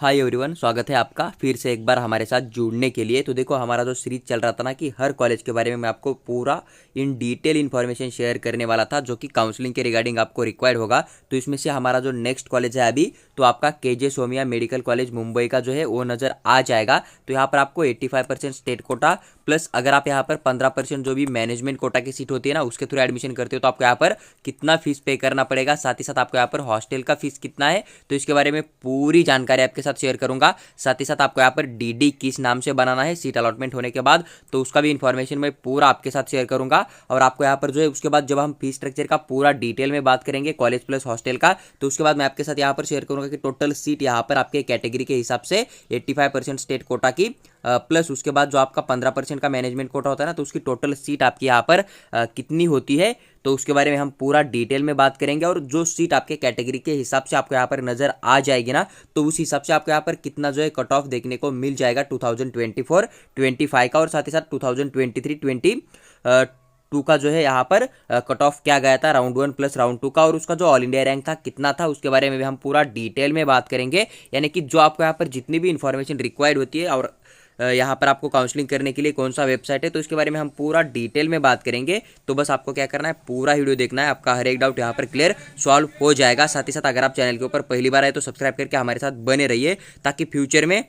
Hi everyone, स्वागत है आपका फिर से एक बार हमारे साथ जुड़ने के लिए। तो देखो, हमारा जो सीरीज चल रहा था ना कि हर कॉलेज के बारे में मैं आपको पूरा इन डिटेल इन्फॉर्मेशन शेयर करने वाला था जो कि काउंसलिंग के रिगार्डिंग आपको रिक्वायर्ड होगा। तो इसमें से हमारा जो नेक्स्ट कॉलेज है अभी, तो आपका केजे सोमिया मेडिकल कॉलेज मुंबई का जो है वो नज़र आ जाएगा। तो यहाँ पर आपको 85% स्टेट कोटा प्लस अगर आप यहाँ पर 15% जो भी मैनेजमेंट कोटा की सीट होती है ना उसके थ्रू एडमिशन करते हो तो आपको यहाँ पर कितना फीस पे करना पड़ेगा, साथ ही साथ आपको यहाँ पर हॉस्टल का फीस कितना है, तो इसके बारे में पूरी जानकारी आपके साथ शेयर करूंगा। साथ ही साथ आपको यहाँ पर डीडी किस नाम से बनाना है सीट अलॉटमेंट होने के बाद, तो उसका भी इन्फॉर्मेशन मैं पूरा आपके साथ शेयर करूंगा। और आपको यहाँ पर जो है उसके बाद जब हम फीस स्ट्रक्चर का पूरा डिटेल में बात करेंगे कॉलेज प्लस हॉस्टल का, तो उसके बाद मैं आपके साथ यहाँ पर शेयर करूंगा कि टोटल सीट यहाँ पर आपके कैटेगरी के हिसाब से 85% स्टेट कोटा की प्लस उसके बाद जो आपका 15% का मैनेजमेंट कोटा होता है ना, तो उसकी टोटल सीट आपकी यहाँ पर कितनी होती है, तो उसके बारे में हम पूरा डिटेल में बात करेंगे। और जो सीट आपके कैटेगरी के हिसाब से आपको यहाँ पर नजर आ जाएगी ना, तो उस हिसाब से आपको यहाँ पर कितना जो है कट ऑफ देखने को मिल जाएगा 2024-25 का, और साथ ही साथ 2023-20 टू का जो है यहाँ पर कट ऑफ क्या गया था राउंड 1 प्लस राउंड 2 का, और उसका जो ऑल इंडिया रैंक था कितना था उसके बारे में भी हम पूरा डिटेल में बात करेंगे। यानी कि जो आपको यहाँ पर जितनी भी इंफॉर्मेशन रिक्वायर्ड होती है और यहाँ पर आपको काउंसलिंग करने के लिए कौन सा वेबसाइट है, तो इसके बारे में हम पूरा डिटेल में बात करेंगे। तो बस आपको क्या करना है, पूरा वीडियो देखना है, आपका हर एक डाउट यहाँ पर क्लियर सॉल्व हो जाएगा। साथ ही साथ अगर आप चैनल के ऊपर पहली बार आए तो सब्सक्राइब करके हमारे साथ बने रहिए, ताकि फ्यूचर में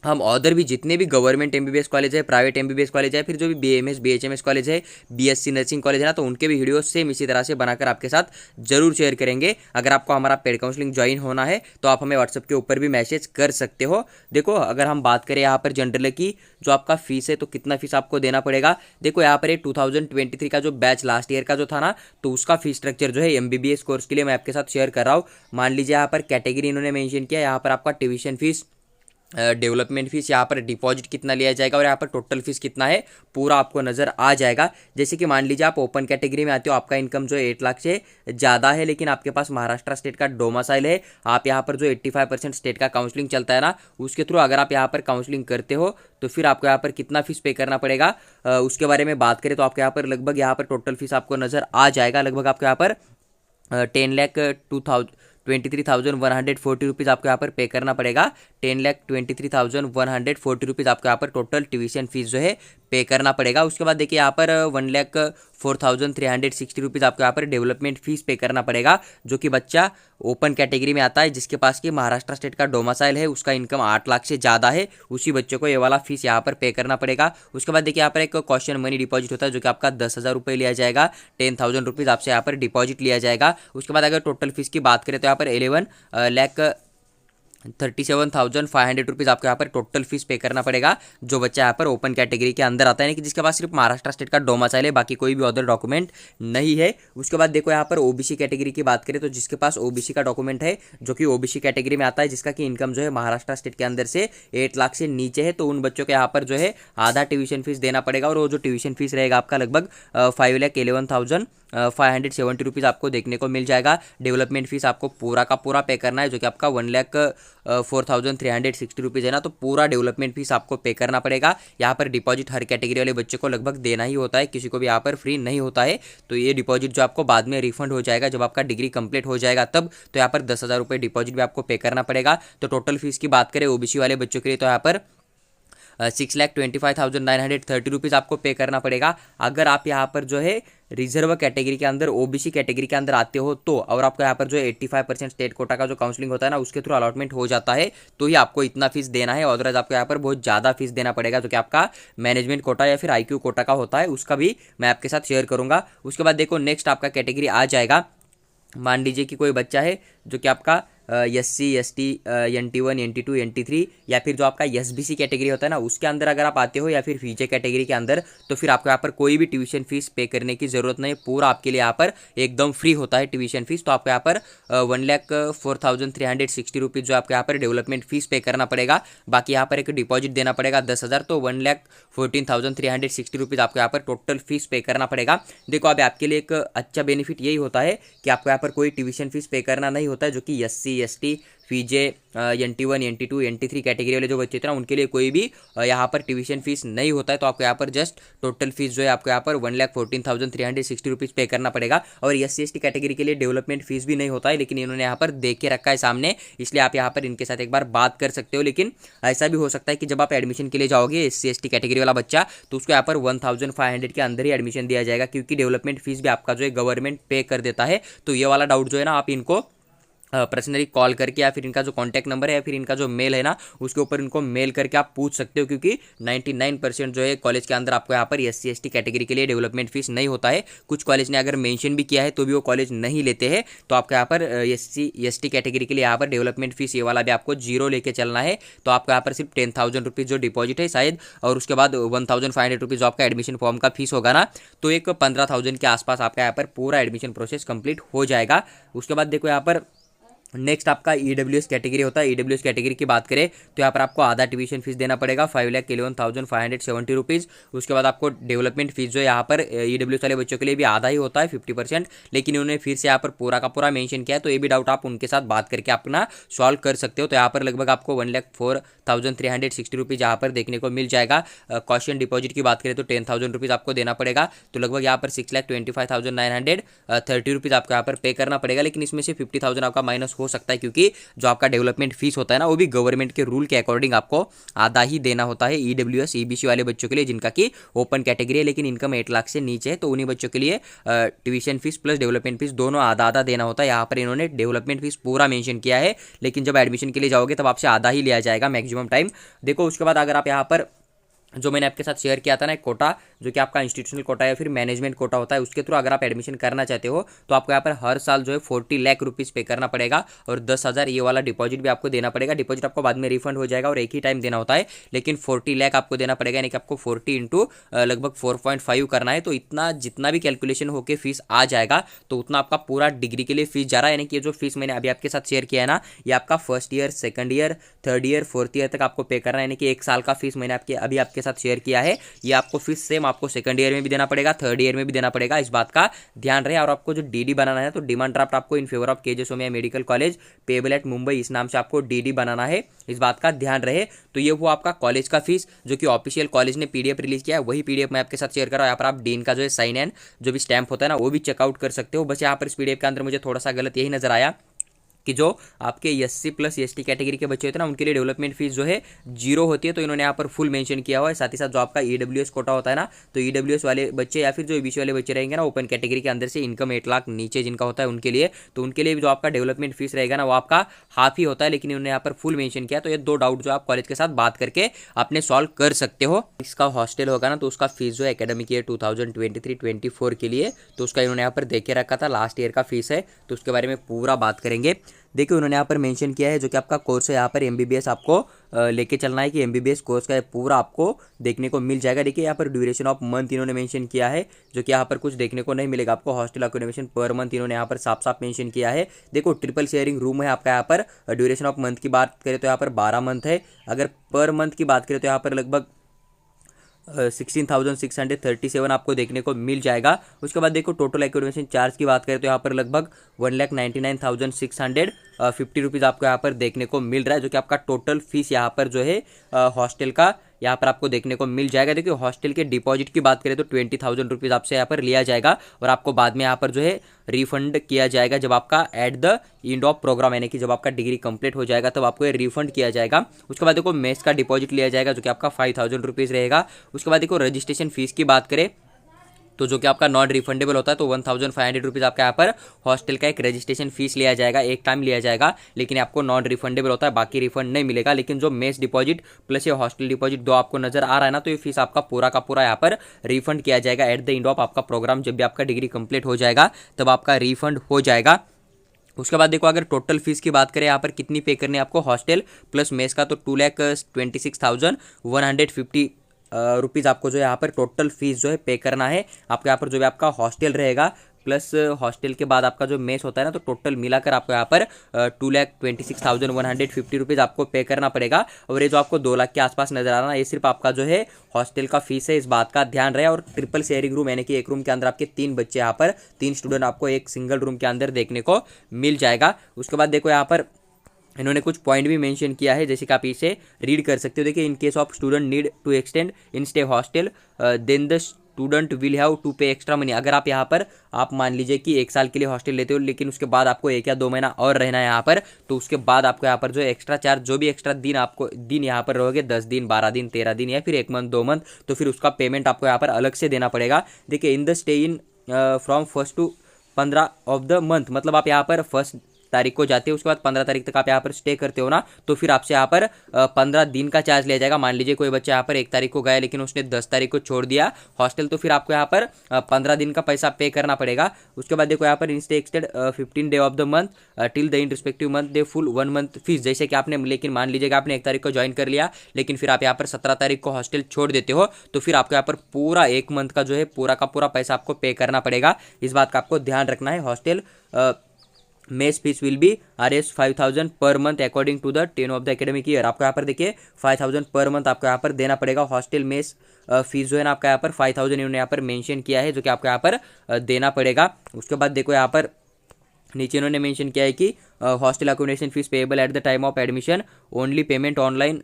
हम अदर भी जितने भी गवर्नमेंट एमबीबीएस कॉलेज है, प्राइवेट एमबीबीएस कॉलेज है, फिर जो भी बीएमएस बीएचएमएस कॉलेज है, बीएससी नर्सिंग कॉलेज है ना, तो उनके भी वीडियो सेम इसी तरह से बनाकर आपके साथ जरूर शेयर करेंगे। अगर आपको हमारा पेड काउंसलिंग ज्वाइन होना है तो आप हमें व्हाट्सएप के ऊपर भी मैसेज कर सकते हो। देखो, अगर हम बात करें यहाँ पर जनरल की जो आपका फीस है, तो कितना फीस आपको देना पड़ेगा। देखो, यहाँ पर 2023 का जो बैच लास्ट ईयर का जो था ना, तो उसका फीस स्ट्रक्चर जो है एमबीबीएस कोर्स के लिए मैं आपके साथ शेयर कर रहा हूँ। मान लीजिए यहाँ पर कैटेगरी इन्होंने मेंशन किया, यहाँ पर आपका ट्यूशन फीस, डेवलपमेंट फीस, यहाँ पर डिपॉजिट कितना लिया जाएगा और यहाँ पर टोटल फीस कितना है पूरा आपको नज़र आ जाएगा। जैसे कि मान लीजिए आप ओपन कैटेगरी में आते हो, आपका इनकम जो है 8 लाख से ज़्यादा है, लेकिन आपके पास महाराष्ट्र स्टेट का डोमासाइल है, आप यहाँ पर जो 85% स्टेट का काउंसलिंग चलता है ना, उसके थ्रू अगर आप यहाँ पर काउंसलिंग करते हो तो फिर आपको यहाँ पर कितना फीस पे करना पड़ेगा उसके बारे में बात करें तो आपको यहाँ पर लगभग यहाँ पर टोटल फीस आपको नज़र आ जाएगा। लगभग आपको यहाँ पर 10,23,140 रुपीज़ आपको यहाँ पर पे करना पड़ेगा। 10,23,140 रुपीज़ आपको यहाँ पर टोटल ट्यूशन फीस जो है पे करना पड़ेगा। उसके बाद देखिए यहाँ पर 1,04,360 रुपीज़ आपको यहाँ पर डेवलपमेंट फीस पे करना पड़ेगा, जो कि बच्चा ओपन कैटेगरी में आता है जिसके पास की महाराष्ट्र स्टेट का डोमासाइल है, उसका इनकम 8 लाख से ज़्यादा है, उसी बच्चे को ये वाला फीस यहाँ पर पे करना पड़ेगा। उसके बाद देखिए यहाँ पर एक क्वेश्चन मनी डिपॉजिट होता है जो कि आपका 10,000 रुपये लिया जाएगा, 10,000 रुपीज़ आपसे यहाँ पर डिपॉजिट लिया जाएगा। उसके बाद अगर टोटल फीस की बात करें तो यहाँ पर 11,37,500 रुपीज़ आपको यहाँ पर टोटल फीस पे करना पड़ेगा, जो बच्चा यहाँ पर ओपन कैटेगरी के अंदर आता है, यानी कि जिसके पास सिर्फ महाराष्ट्र स्टेट का डोमासाइल है, बाकी कोई भी अदर डॉक्यूमेंट नहीं है। उसके बाद देखो यहाँ पर ओबीसी कैटेगरी की बात करें तो जिसके पास ओबीसी का डॉक्यूमेंट है, जो कि ओबीसी कैटेगरी में आता है, जिसका कि इनकम जो है महाराष्ट्र स्टेट के अंदर से 8 लाख से नीचे है, तो उन बच्चों को यहाँ पर जो है आधा ट्यूशन फीस देना पड़ेगा, और वो जो ट्यूशन फीस रहेगा आपका लगभग 5,11,570 रुपीज़ आपको देखने को मिल जाएगा। डेवलपमेंट फीस आपको पूरा का पूरा पे करना है, जो कि आपका 1,04,360 रुपीज़ है ना, तो पूरा डेवलपमेंट फीस आपको पे करना पड़ेगा। यहाँ पर डिपॉजिट हर कैटेगरी वाले बच्चे को लगभग देना ही होता है, किसी को भी यहाँ पर फ्री नहीं होता है। तो ये डिपॉजिट जो आपको बाद में रिफंड हो जाएगा जब आपका डिग्री कंप्लीट हो जाएगा तब, तो यहाँ पर 10,000 रुपये डिपॉजिट भी आपको पे करना पड़ेगा। तो टोटल फीस की बात करें ओबीसी वाले बच्चों के लिए तो यहाँ पर 6,25,930 रुपीज़ आपको पे करना पड़ेगा। अगर आप यहाँ पर जो है रिजर्व कैटेगरी के अंदर ओबीसी कैटेगरी के अंदर आते हो तो, और आपको यहाँ पर जो 85% स्टेट कोटा का जो काउंसलिंग होता है ना उसके थ्रू अलॉटमेंट हो जाता है, तो ही आपको इतना फीस देना है। अदरवाइज आपको यहाँ पर बहुत ज़्यादा फीस देना पड़ेगा, जो कि आपका मैनेजमेंट कोटा या फिर आईक्यू कोटा का होता है, उसका भी मैं आपके साथ शेयर करूँगा। उसके बाद देखो नेक्स्ट आपका कैटेगरी आ जाएगा, मान लीजिए कि कोई बच्चा है जो कि आपका SC ST NT1 NT2 NT3 या फिर जो आपका SBC कैटेगरी होता है ना उसके अंदर अगर आप आते हो, या फिर फीजे कैटेगरी के अंदर, तो फिर आपको यहाँ पर कोई भी ट्यूशन फीस पे करने की ज़रूरत नहीं, पूरा आपके लिए यहाँ पर एकदम फ्री होता है ट्यूशन फीस। तो आपको यहाँ पर 1,04,360 रुपीज़ जो आपको यहाँ पर डेवलपमेंट फीस पे करना पड़ेगा। बाकी यहाँ पर एक डिपॉजिट देना पड़ेगा 10,000, तो 1,14,360 रुपीज़ आपको यहाँ पर टोटल फीस पे करना पड़ेगा। देखो, अब आपके लिए एक अच्छा बेनिफिट यही होता है कि आपको यहाँ पर कोई ट्यूशन फीस पे करना नहीं होता है, जो कि SC SC फीजे NT1 NT2 NT3 category वाले जो बच्चे थे ना उनके लिए कोई भी यहाँ पर ट्यूशन फीस नहीं होता है। तो आपको यहाँ पर जस्ट टोटल फीस जो है आपको यहाँ पर 1,14,360 रुपीज़ पे करना पड़ेगा। और SC ST कैटेगरी के लिए डेवलपमेंट फीस भी नहीं होता है, लेकिन इन्होंने यहाँ पर देख के रखा है सामने, इसलिए आप यहाँ पर इनके साथ एक बार बात कर सकते हो। लेकिन ऐसा भी हो सकता है कि जब आप एडमिशन के लिए जाओगे SC ST कैटेगरी वाला बच्चा, तो उसको यहाँ पर 1,500 के अंदर ही एडमिशन दिया जाएगा, क्योंकि डेवलपमेंट फीस भी आपका जो है गवर्नमेंट पे कर देता है। तो ये वाला डाउट जो है ना आप इनको पर्सनली कॉल करके या फिर इनका जो कॉन्टैक्ट नंबर है या फिर इनका जो मेल है ना उसके ऊपर इनको मेल करके आप पूछ सकते हो, क्योंकि 99% जो है कॉलेज के अंदर आपको यहाँ पर SC ST कैटेगरी के लिए डेवलपमेंट फीस नहीं होता है। कुछ कॉलेज ने अगर मेंशन भी किया है तो भी वो कॉलेज नहीं लेते हैं। तो आपको यहाँ पर SC ST कैटेगरी के लिए यहाँ पर डेवलपमेंट फीस ये वाला भी आपको 0 लेके चलना है। तो आपको यहाँ पर सिर्फ 10,000 रुपीज़ जो डिपॉजिट है शायद, और उसके बाद 1,500 रुपीज़ जो आपका एडमिशन फॉर्म का फीस होगा ना, तो एक 15,000 के आसपास आपका यहाँ पर पूरा एडमिशन प्रोसेस कंप्लीट हो जाएगा। उसके बाद देखो यहाँ पर नेक्स्ट आपका EWS कैटेगरी होता है। EWS कैटेगरी की बात करें तो यहाँ पर आपको आधा ट्यूशन फीस देना पड़ेगा 5,11,570 रुपीज़। उसके बाद आपको डेवलपमेंट फीस जो है यहाँ पर EWS वाले बच्चों के लिए भी आधा ही होता है 50%, लेकिन उन्होंने फिर से यहाँ पर पूरा का पूरा मेंशन किया है। तो ये भी डाउट आप उनके साथ बात करके अपना सॉल्व कर सकते हो। तो यहाँ पर लगभग आपको 1,04,360 रुपीज़ यहाँ पर देखने को मिल जाएगा। कॉशन डिपॉजिट की बात करें तो 10,000 रुपीज़ आपको देना पड़ेगा। तो लगभग यहाँ पर 6,25,930 रुपीज़ आपको यहाँ पर पे करना पड़ेगा। लेकिन इसमें से 50,000 आपका माइनस हो सकता है, क्योंकि जो आपका डेवलपमेंट फीस होता है ना वो भी गवर्नमेंट के रूल के अकॉर्डिंग आपको आधा ही देना होता है। EWS EBC वाले बच्चों के लिए जिनका कि ओपन कैटेगरी है लेकिन इनकम 8 लाख से नीचे है, तो उन्हीं बच्चों के लिए tuition fees plus development fees दोनों आधा आधा देना होता है। यहाँ पर इन्होंने डेवलपमेंट फीस पूरा मेंशन किया है, लेकिन जब एडमिशन के लिए जाओगे तब आपसे आधा ही लिया जाएगा मैक्सिमम टाइम। देखो उसके बाद अगर आप यहाँ पर जो मैंने आपके साथ शेयर किया था ना एक कोटा, जो कि आपका इंस्टीट्यूशनल कोटा या फिर मैनेजमेंट कोटा होता है, उसके थ्रू अगर आप एडमिशन करना चाहते हो तो आपको यहाँ पर हर साल जो है 40 लाख रुपीज़ पे करना पड़ेगा और 10,000 ये वाला डिपॉजिट भी आपको देना पड़ेगा। डिपॉजिट आपको बाद में रिफंड हो जाएगा और एक ही टाइम देना होता है, लेकिन 40 लाख आपको देना पड़ेगा, यानी कि आपको 40 इंटू लगभग 4.5 करना है। तो इतना जितना भी कैलकुलेशन होकर फीस आ जाएगा तो उतना आपका पूरा डिग्री के लिए फीस जा रहा है। यानी कि जो फीस मैंने अभी आपके साथ शेयर किया है ना, ये आपका first year, second year, third year, fourth year तक आपको पे करना है। यानी कि 1 साल का फीस मैंने अभी आपके साथ शेयर किया है। ये आपको फीस सेम आपको सेकंड ईयर में भी देना पड़ेगा, थर्ड ईयर में भी देना पड़ेगा, इस बात का ध्यान रहे। और आपको जो DD बनाना है तो डिमांड ड्राफ्ट आपको in favour of KJ Somaiya medical college payable eight Mumbai, इस नाम से आपको DD बनाना है, इस बात का ध्यान रहे। तो ये वो आपका कॉलेज का फीस जो कि ऑफिशियल कॉलेज ने PDF रिलीज किया है, वही PDF मैं आपके साथ शेयर कर रहा हूँ। यहाँ पर आप डीन का जो है साइन एंड जो भी स्टैंप होता है ना वो भी चेकआउट कर सकते हो। बस यहाँ पर इस PDF के अंदर मुझे थोड़ा सा गलत यही नजर आया कि जो आपके SC प्लस ST कैटेगरी के बच्चे होते हैं ना उनके लिए डेवलपमेंट फीस जो है 0 होती है, तो इन्होंने यहाँ पर फुल मेंशन किया हुआ है। साथ ही साथ जो आपका EWS कोटा होता है ना, तो EWS वाले बच्चे या फिर जो EBC वाले बच्चे रहेंगे ना ओपन कैटेगरी के अंदर से इनकम 8 लाख नीचे जिनका होता है उनके लिए, तो उनके लिए जो आपका डेवलपमेंट फीस रहेगा ना वो आपका हाफ ही होता है, लेकिन इन्होंने यहाँ पर फुल मेंशन किया। तो ये 2 डाउट जो आप कॉलेज के साथ बात करके अपने सॉल्व कर सकते हो। इसका हॉस्टल होगा ना तो उसका फीस जो है एकेडमिक ईयर 2023-24 के लिए, तो उसका इन्होंने यहाँ पर देख के रखा था, लास्ट ईयर का फीस है, तो उसके बारे में पूरा बात करेंगे। देखिए उन्होंने यहाँ पर मेंशन किया है जो कि आपका कोर्स है यहाँ पर MBBS आपको लेके चलना है कि MBBS कोर्स का पूरा आपको देखने को मिल जाएगा। देखिए यहाँ पर ड्यूरेशन ऑफ मंथ इन्होंने मेंशन किया है जो कि यहाँ पर कुछ देखने को नहीं मिलेगा आपको। हॉस्टल अकोमोडेशन पर मंथ इन्होंने यहाँ पर साफ साफ मेंशन किया है। देखो ट्रिपल शेयरिंग रूम है आपका। यहाँ पर ड्यूरेशन ऑफ मंथ की बात करें तो यहाँ पर 12 मंथ है। अगर पर मंथ की बात करें तो यहाँ पर लगभग 16,637 आपको देखने को मिल जाएगा। उसके बाद देखो टोटल एकोमोडेशन चार्ज की बात करें तो यहाँ पर लगभग 1,99,650 रुपीज़ आपको यहाँ पर देखने को मिल रहा है, जो कि आपका टोटल फीस यहाँ पर जो है हॉस्टल का यहाँ पर आपको देखने को मिल जाएगा। देखिए हॉस्टल के डिपॉजिट की बात करें तो 20,000 रुपीज़ आपसे यहाँ पर लिया जाएगा और आपको बाद में यहाँ पर जो है रिफंड किया जाएगा जब आपका at the end of program, यानी कि जब आपका डिग्री कंप्लीट हो जाएगा तब आपको ये रिफंड किया जाएगा। उसके बाद देखो मेस का डिपॉजिट लिया जाएगा जो कि आपका 5,000 रुपीज़ रहेगा। उसके बाद देखो रजिस्ट्रेशन फीस की बात करें तो जो कि आपका नॉन रिफंडेबल होता है तो 1,500 रुपीज़ आपका यहाँ पर हॉस्टल का एक रजिस्ट्रेशन फीस लिया जाएगा, एक टाइम लिया जाएगा, लेकिन आपको नॉन रिफंडेबल होता है, बाकी रिफंड नहीं मिलेगा। लेकिन जो मेस डिपॉजिट प्लस ये हॉस्टल डिपॉजिट दो आपको नजर आ रहा है ना, तो ये फीस आपका पूरा का पूरा यहाँ पर रिफंड किया जाएगा एट द एंड ऑफ आपका प्रोग्राम। जब भी आपका डिग्री कंप्लीट हो जाएगा तब आपका रिफंड हो जाएगा। उसके बाद देखो अगर टोटल फीस की बात करें यहाँ पर कितनी पे करनी है आपको हॉस्टल प्लस मेस का, तो 2,26,150 रुपीज़ आपको जो है यहाँ पर टोटल फीस जो है पे करना है। आपको यहाँ पर जो भी आपका हॉस्टल रहेगा प्लस हॉस्टल के बाद आपका जो मेस होता है ना, तो टोटल मिलाकर आपको यहाँ पर 2,26,150 रुपीज़ आपको पे करना पड़ेगा। और ये जो आपको 2 लाख के आसपास नजर आ रहा है ये सिर्फ आपका जो है हॉस्टल का फीस है, इस बात का ध्यान रहे। और ट्रिपल शेयरिंग रूम यानी कि एक रूम के अंदर आपके 3 बच्चे, यहाँ पर 3 स्टूडेंट आपको एक सिंगल रूम के अंदर देखने को मिल जाएगा। उसके बाद देखो यहाँ पर इन्होंने कुछ पॉइंट भी मेंशन किया है, जैसे कि आप इसे रीड कर सकते हो। देखिए, in case of student need to extend in stay hostel then the student will have to pay extra money. अगर आप यहाँ पर आप मान लीजिए कि 1 साल के लिए हॉस्टल लेते हो, लेकिन उसके बाद आपको 1 या 2 महीना और रहना है यहाँ पर, तो उसके बाद आपको यहाँ पर जो एक्स्ट्रा चार्ज, जो भी एक्स्ट्रा दिन आपको दिन यहाँ पर रहोगे, 10 दिन 12 दिन 13 दिन या फिर 1 मंथ 2 मंथ, तो फिर उसका पेमेंट आपको यहाँ पर अलग से देना पड़ेगा। देखिए, in the stay in from 1 to 15 of the month, मतलब आप यहाँ पर 1 तारीख को जाते हो, उसके बाद 15 तारीख तक आप यहाँ पर स्टे करते हो ना, तो फिर आपसे यहाँ पर 15 दिन का चार्ज लिया जाएगा। मान लीजिए कोई बच्चा यहाँ पर 1 तारीख को गया, लेकिन उसने 10 तारीख को छोड़ दिया हॉस्टल, तो फिर आपको यहाँ पर 15 दिन का पैसा पे करना पड़ेगा। उसके बाद देखो यहाँ पर stay extend 15 day of the month till the in respective month they full 1 month fees. जैसे कि आपने, लेकिन मान लीजिएगा आपने 1 तारीख को ज्वाइन कर लिया, लेकिन फिर आप यहाँ पर 17 तारीख को हॉस्टल छोड़ देते हो, तो फिर आपको यहाँ पर पूरा 1 मंथ का जो है पूरा का पूरा पैसा आपको पे करना पड़ेगा। इस बात का आपको ध्यान रखना है। Hostel mess fees will be RS 5000 per month according to the 10 of the academic year. आपको यहाँ पर देखिए 5000 पर मंथ आपको यहाँ पर देना पड़ेगा। हॉस्टल मेस फीस जो है ना आपका यहाँ पर 5000 इन्होंने यहाँ पर मेंशन किया है, जो कि आपको यहाँ पर देना पड़ेगा। उसके बाद देखो यहाँ पर नीचे इन्होंने मेंशन किया है कि hostel accommodation fees payable at the time of admission, only payment online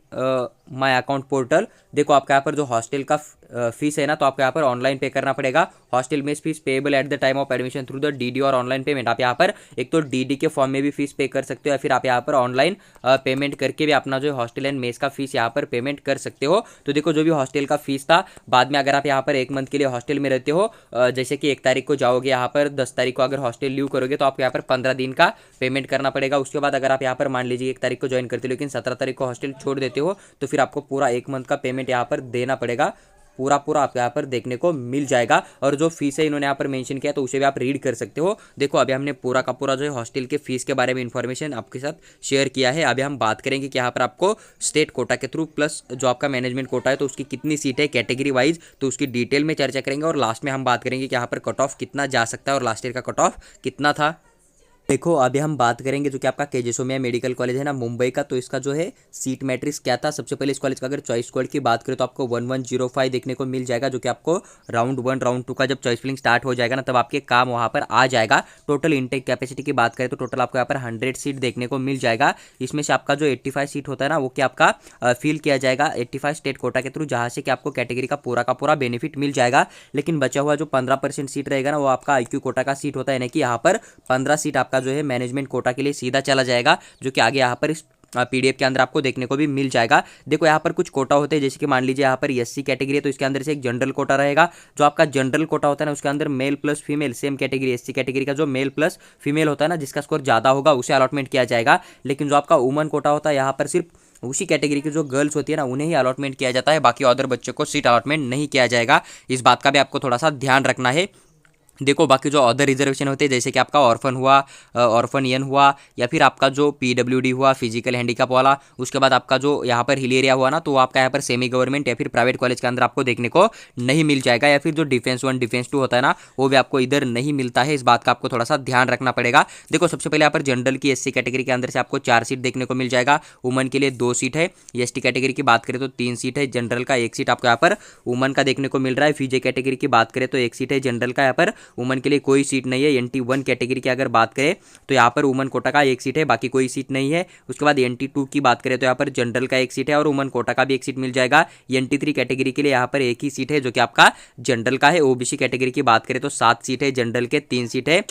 my account portal. देखो आपका यहाँ पर जो हॉस्टल का फीस है ना, तो आपको यहाँ पर ऑनलाइन पे करना पड़ेगा। Hostel mess fees payable at the time of admission through the DD और ऑनलाइन पेमेंट। आप यहाँ पर एक तो DD के फॉर्म में भी फीस पे कर सकते हो, या फिर आप यहाँ पर ऑनलाइन पेमेंट करके भी अपना जो हॉस्टल एंड मेस का फीस यहाँ पर पेमेंट कर सकते हो। तो देखो, जो भी हॉस्टल का फीस था, बाद में अगर आप यहाँ पर 1 मंथ के लिए हॉस्टल में रहते हो, जैसे कि 1 तारीख को जाओगे यहाँ पर, 10 तारीख को अगर हॉस्टल लीव करोगे, तो आपको यहाँ पर 15 दिन का पेमेंट करना पड़ेगा। उसके बाद अगर आप यहाँ पर मान लीजिए 1 तारीख को ज्वाइन करते हो, लेकिन 17 तारीख को हॉस्टल छोड़ देते हो, तो फिर आपको पूरा 1 मंथ का पेमेंट यहाँ पर देना पड़ेगा। पूरा आपको यहाँ पर देखने को मिल जाएगा। और जो फीस है इन्होंने यहाँ पर मेंशन किया, तो उसे भी आप रीड कर सकते हो। देखो, अभी हमने पूरा का पूरा जो है हॉस्टल के फीस के बारे में इंफॉर्मेशन आपके साथ शेयर किया है। अभी हम बात करेंगे कि यहाँ पर आपको स्टेट कोटा के थ्रू प्लस जो आपका मैनेजमेंट कोटा है, तो उसकी कितनी सीट है कैटेगरी वाइज, तो उसकी डिटेल में चर्चा करेंगे। और लास्ट में हम बात करेंगे कि यहाँ पर कट ऑफ कितना जा सकता है और लास्ट ईयर का कट ऑफ कितना था। देखो, अभी हम बात करेंगे जो कि आपका KJ सोमैया मेडिकल कॉलेज है ना मुंबई का, तो इसका जो है सीट मैट्रिक्स क्या था। सबसे पहले इस कॉलेज का अगर चॉइस कोड की बात करें, तो आपको 1105 देखने को मिल जाएगा, जो कि आपको राउंड 1 राउंड 2 का जब चॉइस फिलिंग स्टार्ट हो जाएगा ना, तब आपके काम वहाँ पर आ जाएगा। टोटल इंटेक कैपेसिटी की बात करें, तो टोटल आपको यहाँ पर 100 सीट देखने को मिल जाएगा। इसमें से आपका जो 85 सीट होता है ना, वो क्या आपका फिल किया जाएगा 85 स्टेट कोटा के थ्रू, जहाँ से कि आपको कैटेगरी का पूरा बेनिफिट मिल जाएगा। लेकिन बचा हुआ जो 15% सीट रहेगा ना, वो आपका IQ कोटा का सीट होता है, यानी कि यहाँ पर 15 सीट आपका जो है मैनेजमेंट कोटा के लिए सीधा चला जाएगा, जो कि आगे यहाँ पर इस PDF के अंदर आपको देखने को भी मिल जाएगा। देखो, यहाँ पर कुछ कोटा होते हैं, जैसे कि मान लीजिए यहाँ पर SC कैटेगरी है, तो इसके अंदर से एक जनरल कोटा रहेगा। जो आपका जनरल कोटा होता है ना, उसके अंदर male plus female, same category SC category का जो मेल प्लस फीमेल होता है ना, जिसका स्कोर ज़्यादा होगा उसे अलॉटमेंट किया जाएगा। लेकिन जो आपका वुमन कोटा होता है, यहाँ पर सिर्फ उसी कैटेगरी की जो गर्ल्स होती है ना, उन्हें ही अलॉटमेंट किया जाता है, बाकी अदर बच्चों को सीट अलॉटमेंट नहीं किया जाएगा। इस बात का भी आपको थोड़ा सा ध्यान रखना है। देखो, बाकी जो अदर रिजर्वेशन होते हैं, जैसे कि आपका ऑर्फन हुआ, ऑर्फन एन हुआ, या फिर आपका जो PWD हुआ, फिजिकल हैंडीकैप वाला, उसके बाद आपका जो यहाँ पर हिल एरिया हुआ ना, तो आपका यहाँ पर सेमी गवर्नमेंट या फिर प्राइवेट कॉलेज के अंदर आपको देखने को नहीं मिल जाएगा। या फिर जो डिफेंस 1 डिफेंस 2 होता है ना, वो भी आपको इधर नहीं मिलता है। इस बात का आपको थोड़ा सा ध्यान रखना पड़ेगा। देखो, सबसे पहले यहाँ पर जनरल की SC कैटेगरी के अंदर से आपको 4 सीट देखने को मिल जाएगा। वुमन के लिए 2 सीट है। ST कैटेगरी की बात करें तो 3 सीट है। जनरल का 1 सीट आपको यहाँ पर वुमन का देखने को मिल रहा है। FJ कैटेगरी की बात करें तो 1 सीट है जनरल का, यहाँ पर वुमन के लिए कोई सीट नहीं है। NT1 कैटेगरी की अगर बात करें तो यहाँ पर वुमन कोटा का 1 सीट है, बाकी कोई सीट नहीं है। उसके बाद NT2 की बात करें तो यहाँ पर जनरल का 1 सीट है और वुमन कोटा का भी 1 सीट मिल जाएगा। NT3 कैटेगरी के लिए यहाँ पर 1 ही सीट है, जो कि आपका जनरल का है। OBC कैटेगरी की बात करें तो 7 सीट है, जनरल के 3 सीट है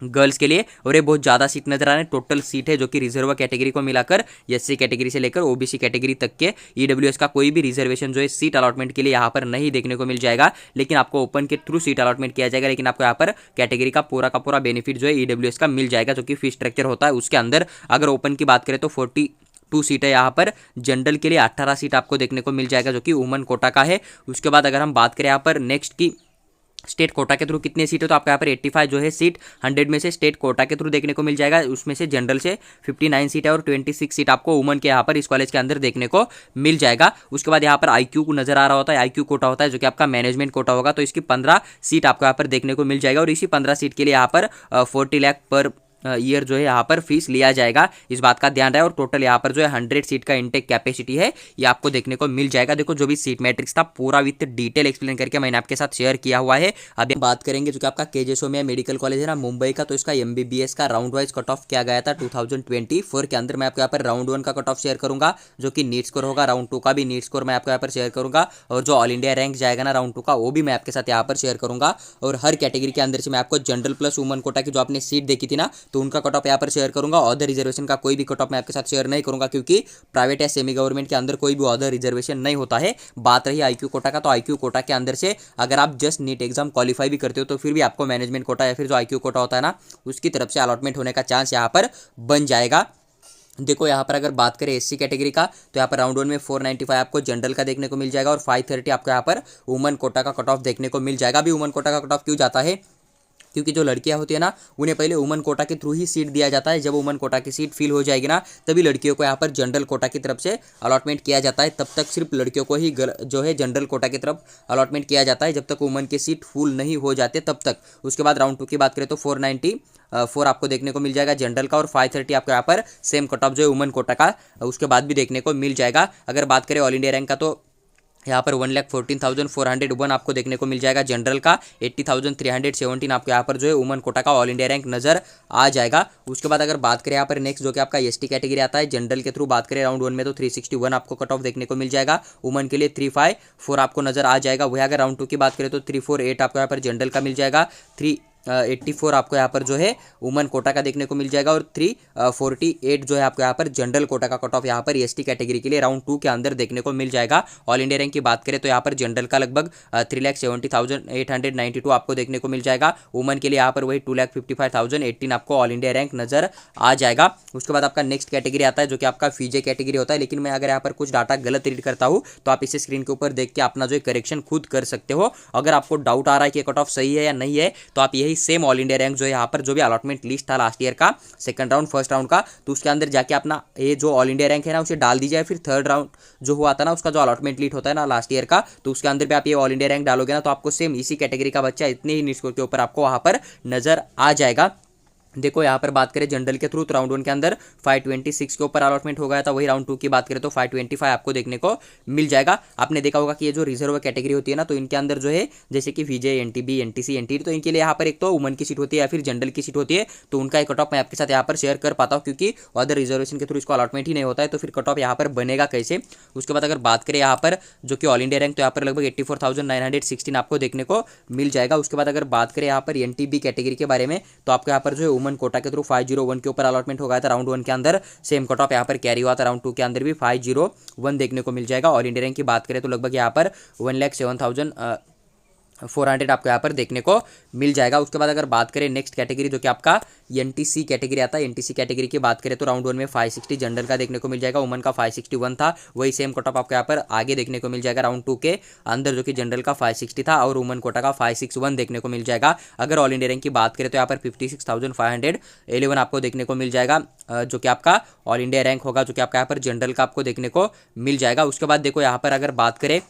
गर्ल्स के लिए, और ये बहुत ज़्यादा सीट नजर आ रहे हैं। टोटल सीट है जो कि रिजर्व कैटेगरी को मिलाकर SC कैटेगरी से लेकर OBC कैटेगरी तक के EWS का कोई भी रिजर्वेशन जो है सीट अलॉटमेंट के लिए यहाँ पर नहीं देखने को मिल जाएगा। लेकिन आपको ओपन के थ्रू सीट अलॉटमेंट किया जाएगा, लेकिन आपको यहाँ पर कैटेगरी का पूरा बेनिफिट जो है EWS का मिल जाएगा, जो कि फीस स्ट्रक्चर होता है उसके अंदर। अगर ओपन की बात करें तो 42 सीट है यहाँ पर। जनरल के लिए 18 सीट आपको देखने को मिल जाएगा, जो कि वुमन कोटा का है। उसके बाद अगर हम बात करें यहाँ पर नेक्स्ट की स्टेट कोटा के थ्रू कितने सीट है, तो आपको यहाँ पर 85 जो है सीट 100 में से स्टेट कोटा के थ्रू देखने को मिल जाएगा। उसमें से जनरल से 59 सीट है और 26 सीट आपको वुमन के यहाँ पर इस कॉलेज के अंदर देखने को मिल जाएगा। उसके बाद यहाँ पर IQ को नजर आ रहा होता है, IQ कोटा होता है, जो कि आपका मैनेजमेंट कोटा होगा, तो इसकी 15 सीट आपको यहाँ पर देखने को मिल जाएगा। और इसी 15 सीट के लिए यहाँ पर 40 लाख पर ईयर जो है यहाँ पर फीस लिया जाएगा, इस बात का ध्यान रहे। और टोटल यहाँ पर जो है 100 सीट का इंटेक कैपेसिटी है, ये आपको देखने को मिल जाएगा। देखो जो भी सीट मैट्रिक्स था पूरा विथ डिटेल एक्सप्लेन करके मैंने आपके साथ शेयर किया हुआ है। अभी हम बात करेंगे जो कि आपका केजे सोमैया मेडिकल कॉलेज है ना मुंबई का, तो इसका एमबीबीएस का राउंड वाइज कट ऑफ किया गया था 2024 के अंदर। मैं आपको यहाँ पर राउंड 1 का कट ऑफ शेयर करूंगा जो कि नीट स्कोर होगा, राउंड 2 का भी नीट स्कोर मैं आपको यहाँ पर शेयर करूंगा, और जो ऑल इंडिया रैंक जाएगा ना राउंड 2 का वो भी मैं आपके साथ यहाँ पर शेयर करूंगा। और हर कैटेगरी के अंदर से मैं आपको जनरल प्लस वुमन कोटा की जो आपने सीट देखी थी ना, तो उनका कट ऑफ यहाँ पर शेयर करूंगा। अदर रिजर्वेशन का कोई भी कट ऑफ मैं आपके साथ शेयर नहीं करूंगा, क्योंकि प्राइवेट या सेमी गवर्नमेंट के अंदर कोई भी अदर रिजर्वेशन नहीं होता है। बात रही आईक्यू कोटा का, तो आईक्यू कोटा के अंदर से अगर आप जस्ट नीट एग्जाम क्वालिफाई भी करते हो तो फिर भी आपको मैनेजमेंट कोटा या फिर जो आईक्यू कोटा होता है ना उसकी तरफ से अलॉटमेंट होने का चांस यहाँ पर बन जाएगा। देखो यहाँ पर अगर बात करें एससी कैटेगरी का, तो यहाँ पर राउंड 1 में 495 आपको जनरल का देखने को मिल जाएगा, और 530 आपको यहाँ पर वुमन कोटा का कट ऑफ देखने को मिल जाएगा। अभी वुमन कोटा का कट ऑफ क्यों जाता है, क्योंकि जो लड़कियां होती है ना उन्हें पहले वुमन कोटा के थ्रू ही सीट दिया जाता है। जब वुमन कोटा की सीट फिल हो जाएगी ना तभी लड़कियों को यहाँ पर जनरल कोटा की तरफ से अलॉटमेंट किया जाता है। तब तक सिर्फ लड़कियों को ही जो है जनरल कोटा की तरफ अलॉटमेंट किया जाता है, जब तक वुमन की सीट फुल नहीं हो जाते तब तक। उसके बाद राउंड 2 की बात करें तो 494 आपको देखने को मिल जाएगा जनरल का, और 530 आपको यहाँ पर सेम कट ऑफ जो है वुमन कोटा का उसके बाद भी देखने को मिल जाएगा। अगर बात करें ऑल इंडिया रैंक का, तो यहाँ पर 1,14,401 आपको देखने को मिल जाएगा जनरल का, 80,317 आपको यहाँ पर जो है वुमन कोटा का ऑल इंडिया रैंक नजर आ जाएगा। उसके बाद अगर बात करें यहाँ पर नेक्स्ट जो कि आपका एसटी कैटेगरी आता है जनरल के थ्रू बात करें राउंड 1 में, तो 361 आपको कट ऑफ देखने को मिल जाएगा। वुमन के लिए 354 आपको नजर आ जाएगा। वही अगर राउंड 2 की बात करें तो 348 आपको यहाँ पर जनरल का मिल जाएगा, 384 आपको यहाँ पर जो है वुमन कोटा का देखने को मिल जाएगा, और 348 जो है आपको यहाँ पर जनरल कोटा का कट ऑफ यहाँ पर एसटी कैटेगरी के लिए राउंड 2 के अंदर देखने को मिल जाएगा। ऑल इंडिया रैंक की बात करें तो यहाँ पर जनरल का लगभग 3,70,892 आपको देखने को मिल जाएगा। वुमन के लिए यहाँ पर वही 2,55,018 आपको ऑल इंडिया रैंक नजर आ जाएगा। उसके बाद आपका नेक्स्ट कैटेगरी आता है जो कि आपका फीजे कैटेगरी होता है, लेकिन मैं अगर यहाँ पर कुछ डाटा गलत रीड करता हूँ तो आप इसे स्क्रीन के ऊपर देख के अपना जो करेक्शन खुद कर सकते हो। अगर आपको डाउट आ रहा है कि कट ऑफ सही है या नहीं है, तो आप सेम ऑल इंडिया रैंक जो है यहाँ पर जो भी अलॉटमेंट लिस्ट था लास्ट ईयर का सेकंड राउंड फर्स्ट राउंड का, तो उसके अंदर जाके अपना ये जो ऑल इंडिया रैंक है ना उसे डाल दीजिए। फिर थर्ड राउंड जो हुआ था ना उसका जो अलॉटमेंट लिस्ट होता है ना लास्ट ईयर का, तो उसके अंदर भी आप ये ऑल इंडिया रैंक डालोगे ना तो आपको सेम इसी कैटेगरी का बच्चा इतने ही नीट स्कोर के ऊपर आपको वहां पर नजर आ जाएगा। देखो यहाँ पर बात करें जनरल के थ्रू तो राउंड 1 के अंदर 526 के ऊपर अलॉटमेंट हो गया था। वही राउंड 2 की बात करें तो 525 आपको देखने को मिल जाएगा। आपने देखा होगा कि ये जो रिजर्व कैटेगरी होती है ना, तो इनके अंदर जो है जैसे कि विजय, एनटीबी, एनटीसी, एनटीडी, तो इनके लिए यहाँ पर एक तो वुमन की सीट होती है या फिर जनरल की सीट होती है, तो उनका एक कट ऑफ मैं आपके साथ यहाँ पर शेयर कर पाता हूँ, क्योंकि अदर रिजर्वेशन के थ्रू इसको अलॉटमेंट ही नहीं होता है, तो फिर कट ऑफ यहाँ पर बनेगा कैसे। उसके बाद अगर बात करें यहाँ पर जो कि ऑल इंडिया रैंक, तो यहाँ पर लगभग 84,916 आपको देखने को मिल जाएगा। उसके बाद अगर बात करें यहाँ पर एनटीबी कैटेगरी के बारे में, तो आपको यहाँ पर जो है वुमन कोटा के थ्रू 501 के ऊपर अलॉटमेंट हो गया था राउंड 1 के अंदर, सेम कट ऑफ यहाँ पर कैरी हुआ था राउंड 2 के अंदर भी 501 देखने को मिल जाएगा। ऑल इंडिया रैंक की बात करें तो लगभग यहाँ पर 1,07,400 आपको यहाँ पर देखने को मिल जाएगा। उसके बाद अगर बात करें नेक्स्ट कैटेगरी जो कि आपका एनटीसी कैटेगरी आता है, एनटीसी कैटेगरी की बात करें तो राउंड 1 में 560 जनरल का देखने को मिल जाएगा, वुमन का 561 था। वही सेम कट ऑफ आपको यहाँ पर आगे देखने को मिल जाएगा राउंड 2 के अंदर, जो कि जनरल का 560 था और वुमन कोटा का 561 देखने को मिल जाएगा। अगर ऑल इंडिया रैंक की बात करें तो यहाँ पर 56,511 आपको देखने को मिल जाएगा, जो कि आपका ऑल इंडिया रैंक होगा, जो कि आपका यहाँ पर जनरल का आपको देखने को मिल जाएगा। उसके बाद देखो यहाँ पर अगर बात करें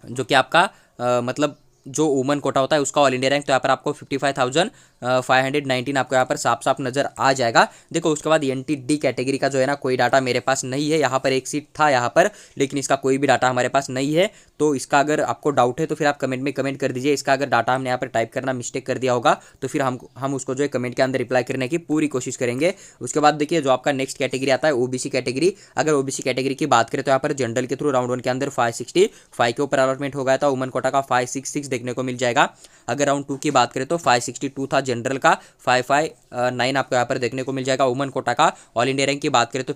जो कि आपका मतलब जो वुमन कोटा होता है उसका ऑल इंडिया रैंक, तो यहाँ पर आपको 55,519 आपको यहाँ पर साफ साफ नजर आ जाएगा। देखो उसके बाद एनटीडी कैटेगरी का जो है ना कोई डाटा मेरे पास नहीं है, यहाँ पर एक सीट था यहाँ पर, लेकिन इसका कोई भी डाटा हमारे पास नहीं है। तो इसका अगर आपको डाउट है तो फिर आप कमेंट में कमेंट कर दीजिए। इसका अगर डाटा हमने यहाँ पर टाइप करना मिस्टेक कर दिया होगा तो फिर हम उसको जो है कमेंट के अंदर रिप्लाई करने की पूरी कोशिश करेंगे। उसके बाद देखिए जो आपका नेक्स्ट कैटेगरी आता है ओबीसी कैटेगरी। अगर ओबीसी कैटेगरी की बात करें तो यहाँ पर जनरल के थ्रू राउंड 1 के अंदर 565 के ऊपर अलॉटमेंट हो गया था, वुमन कोटा का 566 देखने को मिल जाएगा। अगर राउंड 2 की बात करें तो 562 था जनरल का, 559 आपको यहाँ पर देखने को मिल जाएगा वुमन कोटा का। ऑल इंडिया रैंक की बात करें तो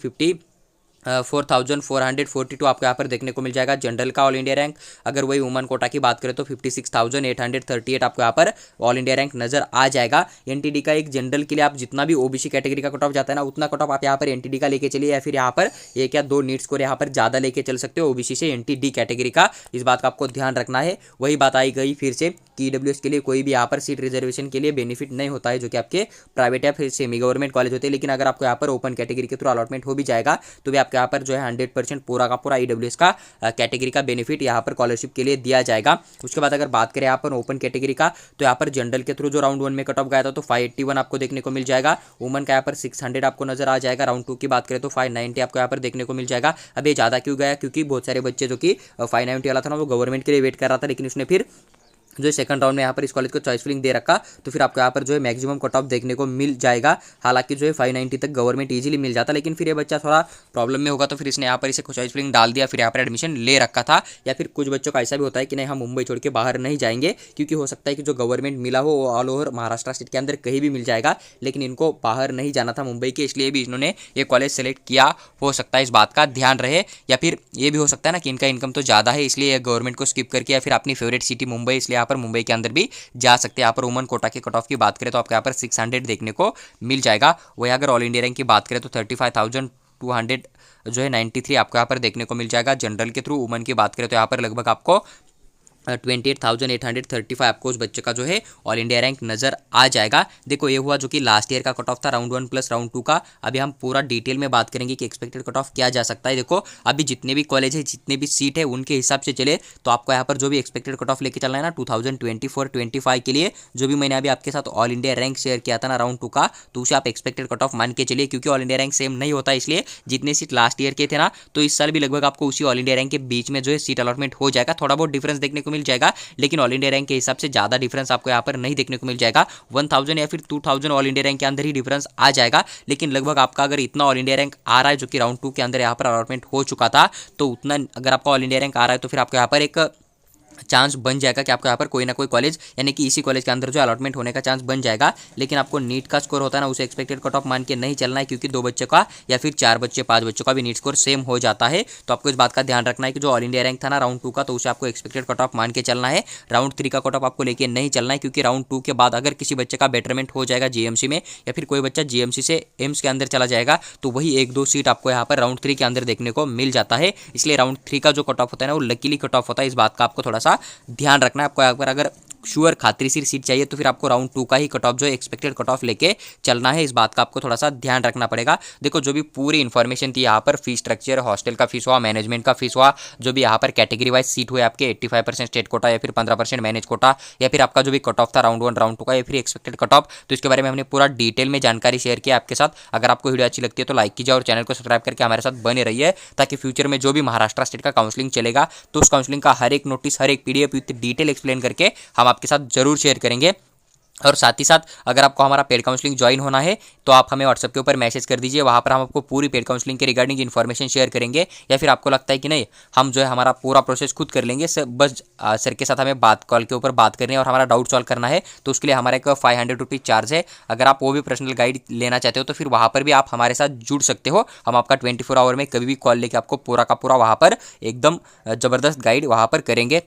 4,442 आपको यहाँ पर देखने को मिल जाएगा जनरल का ऑल इंडिया रैंक। अगर वही वुमन कोटा की बात करें तो 56,838 आपको यहाँ पर ऑल इंडिया रैंक नजर आ जाएगा। एनटीडी का एक जनरल के लिए आप जितना भी ओबीसी कैटेगरी का कट ऑफ जाता है ना उतना कट ऑफ आप यहाँ पर एनटीडी का लेके चलिए, या फिर यहाँ पर एक या दो नीट स्कोर यहाँ पर ज्यादा लेके चल सकते हो ओबीसी से एनटीडी कैटेगरी का। इस बात का आपको ध्यान रखना है। वही बात आई गई फिर से कि ईडब्ल्यूएस के लिए कोई भी यहाँ पर सीट रिजर्वेशन के लिए बेनिफिट नहीं होता है, जो कि आपके प्राइवेट या फिर सेमी गवर्नमेंट कॉलेज होते हैं। लेकिन अगर आपको यहाँ पर ओपन कैटेगरी के थ्रू अलॉटमेंट हो भी जाएगा तो भी आपके आपके यहाँ पर जो है 100% पूरा का पूरा ईडब्ल्यूएस का कैटेगरी का बेनिफिट यहाँ पर स्कॉलरशिप के लिए दिया जाएगा। उसके बाद अगर बात करें यहाँ पर ओपन कैटेगरी का, तो यहाँ पर जनरल के थ्रू जो राउंड 1 में कट ऑफ गया था तो 581 आपको देखने को मिल जाएगा। वुमन का यहाँ पर 600 आपको नजर आ जाएगा। राउंड 2 की बात करें तो 590 आपको यहाँ पर देखने को मिल जाएगा। अब ये ज़्यादा क्यों गया, क्योंकि बहुत सारे बच्चे जो कि 590 वाला था ना वो गवर्नमेंट के लिए वेट कर रहा था, लेकिन उसने फिर जो सेकंड राउंड में यहाँ पर इस कॉलेज को चॉइस फिलिंग दे रखा, तो फिर आपको यहाँ पर जो है मैक्सिमम कट ऑफ देखने को मिल जाएगा। हालांकि जो है 590 तक गवर्नमेंट इजीली मिल जाता, लेकिन फिर ये बच्चा थोड़ा प्रॉब्लम में होगा, तो फिर इसने यहाँ पर इसे चॉइस फिलिंग डाल दिया, फिर यहाँ पर एडमिशन ले रखा था। या फिर कुछ बच्चों का ऐसा भी होता है कि नहीं हम मुंबई छोड़ के बाहर नहीं जाएंगे, क्योंकि हो सकता है कि जो गवर्नमेंट मिला हो वो ऑल ओवर महाराष्ट्र स्टेट के अंदर कहीं भी मिल जाएगा, लेकिन इनको बाहर नहीं जाना था मुंबई के, इसलिए भी इन्होंने ये कॉलेज सेलेक्ट किया। हो सकता है इस बात का ध्यान रहे, या फिर ये भी हो सकता है ना कि इनका इनकम तो ज़्यादा है इसलिए गवर्नमेंट को स्किप करके, या फिर अपनी फेवरेट सिटी मुंबई इसलिए यहाँ पर मुंबई के अंदर भी जा सकते हैं। यहाँ पर वुमन कोटा के कट ऑफ की बात करें तो आपको यहाँ पर 600 देखने को मिल जाएगा। वही अगर ऑल इंडिया रैंक की बात करें तो 35,200 जो है 93 आपको यहाँ पर देखने को मिल जाएगा जनरल के थ्रू। वुमन की बात करें तो यहाँ पर लगभग आपको 28,835 आपको उस बच्चे का जो है ऑल इंडिया रैंक नजर आ जाएगा। देखो ये हुआ जो कि लास्ट ईयर का कट ऑफ था राउंड 1 प्लस राउंड 2 का। अभी हम पूरा डिटेल में बात करेंगे कि एक्सपेक्टेड कट ऑफ क्या जा सकता है। देखो अभी जितने भी कॉलेज है, जितने भी सीट है, उनके हिसाब से चले तो आपको यहाँ पर जो भी एक्सपेक्टेड कट ऑफ लेके चलना है ना 2024-25 के लिए, जो भी मैंने अभी आपके साथ ऑल इंडिया रैंक शेयर किया था ना राउंड 2 का, तो उसे आप एक्सपेक्टेड कट ऑफ मान के चलिए, क्योंकि ऑल इंडिया रैंक सेम नहीं होता, इसलिए जितने सीट लास्ट ईयर के थे ना, तो इस साल भी लगभग आपको उसी ऑल इंडिया रैंक के बीच में जो है सीट अलॉटमेंट हो जाएगा। थोड़ा बहुत डिफरेंस देखने को मिल जाएगा, लेकिन ऑल इंडिया रैंक के हिसाब से ज्यादा डिफरेंस आपको यहाँ पर नहीं देखने को मिल जाएगा। 1000 या फिर 2000 ऑल इंडिया रैंक के अंदर ही डिफरेंस आ जाएगा, लेकिन लगभग आपका अगर इतना ऑल इंडिया रैंक आ रहा है जो कि राउंड 2 के अंदर यहाँ पर अलॉटमेंट हो चुका था, तो उतना अगर आपका ऑल इंडिया रैंक आ रहा है तो फिर आपको यहाँ पर एक चांस बन जाएगा कि आपको यहाँ पर कोई ना कोई कॉलेज यानी कि इसी कॉलेज के अंदर जो अलॉटमेंट होने का चांस बन जाएगा। लेकिन आपको नीट का स्कोर होता है ना, उसे एक्सपेक्टेड कट ऑफ मान के नहीं चलना है, क्योंकि 2 बच्चों का या फिर 4 बच्चे 5 बच्चों का भी नीट स्कोर सेम हो जाता है। तो आपको इस बात का ध्यान रखना है कि जो ऑल इंडिया रैंक था ना राउंड 2 का, तो उसे आपको एक्सपेक्टेड कट ऑफ मान के चलना है। राउंड 3 का कट ऑफ आपको लेके नहीं चलना है, क्योंकि राउंड 2 के बाद अगर किसी बच्चे का बेटरमेंट हो जाएगा जीएमसी में, या फिर कोई बच्चा जीएमसी से एम्स के अंदर चला जाएगा, तो वही 1-2 सीट आपको यहाँ पर राउंड 3 के अंदर देखने को मिल जाता है। इसलिए राउंड 3 का जो कट ऑफ होता है ना वो लकीली कट ऑफ होता है। इस बात का आपको थोड़ा सा ध्यान रखना है। आपको अगर श्योर खातिरदार सीट चाहिए तो फिर आपको राउंड 2 का ही कट ऑफ जो एक्सपेक्टेड कट ऑफ लेके चलना है। इस बात का आपको थोड़ा सा ध्यान रखना पड़ेगा। देखो जो भी पूरी इन्फॉर्मेशन थी यहाँ पर, फीस स्ट्रक्चर, हॉस्टल का फीस हुआ, मैनेजमेंट का फीस हुआ, जो भी यहाँ पर कैटेगरी वाइज सीट हुए आपके 85% स्टेट कोटा या फिर 15% मैनेज कोटा, या फिर आपका जो भी कट ऑफ था राउंड 1 राउंड 2 का, या फिर एक्सपेक्टेड कट ऑफ, तो इसके बारे में हमने पूरा डिटेल में जानकारी शेयर किया आपके साथ। अगर आपको वीडियो अच्छी लगती है तो लाइक कीजिए और चैनल को सब्सक्राइब करके हमारे साथ बने रहिए, ताकि फ्यूचर में जो भी महाराष्ट्र स्टेट का काउंसलिंग चलेगा तो उस काउंसलिंग का हर एक नोटिस, हर एक पीडीएफ विद डिटेल एक्सप्लेन करके हम आपके साथ जरूर शेयर करेंगे। और साथ ही साथ अगर आपको हमारा पेड काउंसलिंग ज्वाइन होना है तो आप हमें व्हाट्सएप के ऊपर मैसेज कर दीजिए, वहाँ पर हम आपको पूरी पेड काउंसलिंग के रिगार्डिंग इन्फॉर्मेशन शेयर करेंगे। या फिर आपको लगता है कि नहीं हम जो है हमारा पूरा प्रोसेस खुद कर लेंगे, बस सर के साथ हमें कॉल के ऊपर बात करनी है और हमारा डाउट सॉल्व करना है, तो उसके लिए हमारा एक 500 रुपीज़ चार्ज है। अगर आप वो भी पर्सनल गाइड लेना चाहते हो तो फिर वहाँ पर भी आप हमारे साथ जुड़ सकते हो। हम आपका 24 आवर में कभी भी कॉल लेके आपको पूरा का पूरा वहाँ पर एकदम ज़बरदस्त गाइड वहाँ पर करेंगे।